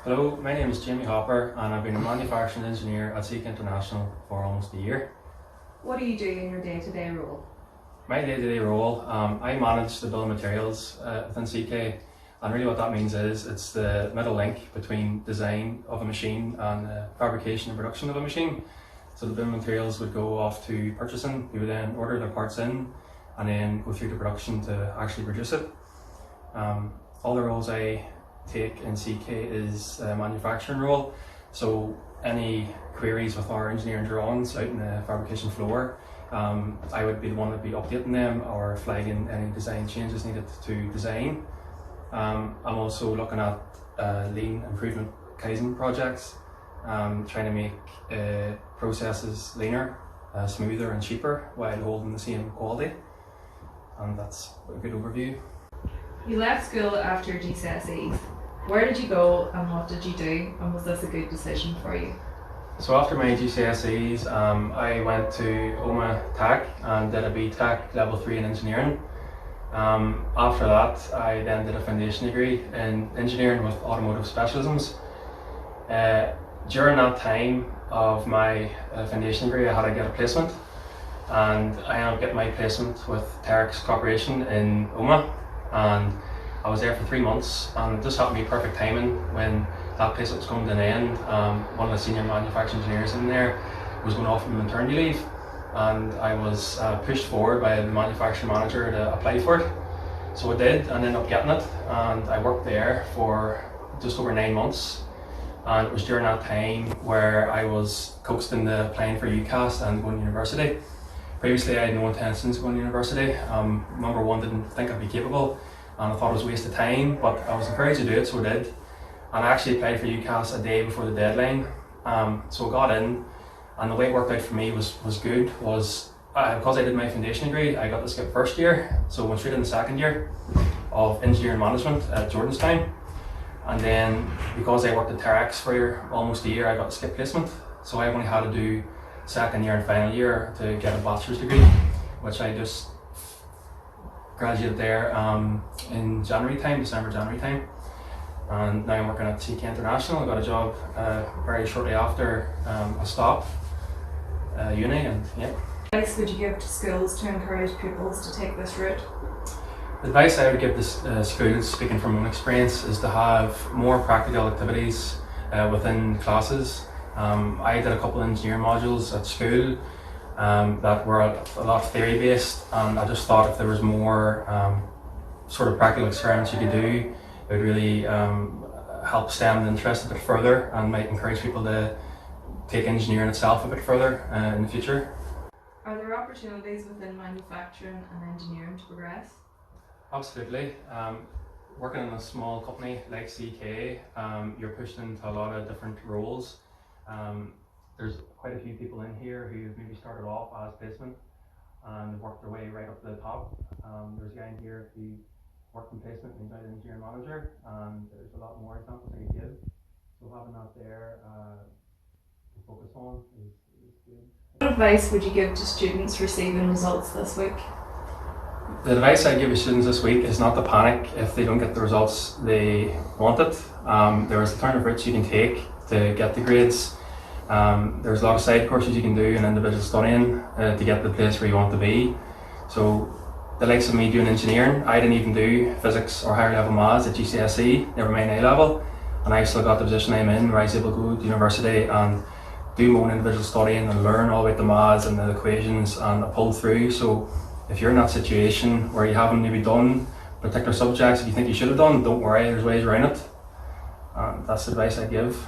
Hello, my name is Jamie Hopper and I've been a manufacturing engineer at CK International for almost a year. What do you do in your day-to-day role? My day-to-day role, I manage the bill of materials within CK, and really what that means is it's the middle link between design of a machine and fabrication and production of a machine. So the bill of materials would go off to purchasing, we would then order the parts in and then go through to production to actually produce it. All the roles I take in CK is a manufacturing role, so any queries with our engineering drawings out in the fabrication floor, I would be the one that would be updating them or flagging any design changes needed to design. I'm also looking at lean improvement Kaizen projects, trying to make processes leaner, smoother and cheaper while holding the same quality, and that's a good overview. You left school after your GCSEs. Where did you go and what did you do, and was this a good decision for you? So after my GCSEs, I went to Tech and did a BTEC level 3 in engineering. After that, I then did a foundation degree in engineering with automotive specialisms. During that time of my foundation degree, I had to get a placement, and I ended up getting my placement with Terex Corporation in and I was there for 3 months, and it just happened to be perfect timing when that placement was coming to an end. One of the senior manufacturing engineers in there was going off on maternity leave, and I was pushed forward by the manufacturing manager to apply for it. So I did and ended up getting it, and I worked there for just over 9 months. And it was during that time where I was coaxed into applying for UCAS and going to university. Previously I had no intentions of going to university. Number one, didn't think I'd be capable, and I thought it was a waste of time, but I was encouraged to do it, so I did. And I actually applied for UCAS a day before the deadline. So I got in, and the way it worked out for me was good. Because I did my foundation degree, I got to skip first year, so I went straight into second year of engineering management at Jordanstown. And then because I worked at Terex for almost a year, I got to skip placement. So I only had to do second year and final year to get a bachelor's degree, which I just graduated there in December, January time. And now I'm working at CK International. I got a job very shortly after I stopped uni, and yeah. What advice would you give to schools to encourage pupils to take this route? The advice I would give to schools, speaking from my own experience, is to have more practical activities within classes. I did a couple of engineering modules at school that were a lot theory based, and I just thought if there was more sort of practical experiments you could do, it would really help stem the interest a bit further and might encourage people to take engineering itself a bit further in the future. Are there opportunities within manufacturing and engineering to progress? Absolutely. Working in a small company like CK, you're pushed into a lot of different roles. There's quite a few people in here who maybe started off as placement and worked their way right up to the top. There's a guy in here who worked in placement and got an engineer manager, and there's a lot more examples I could give. So having that there to focus on is good. What advice would you give to students receiving results this week? The advice I give to students this week is not to panic if they don't get the results they wanted. There's alternative routes you can take to get the grades. There's a lot of side courses you can do in individual studying to get the place where you want to be. So the likes of me doing engineering, I didn't even do physics or higher level maths at GCSE, never mind A level, and I still got the position I'm in where I was able to go to university and do my own individual studying and learn all about the maths and the equations, and I pulled through. So if you're in that situation where you haven't maybe done particular subjects that you think you should have done, don't worry, there's ways around it. That's the advice I give.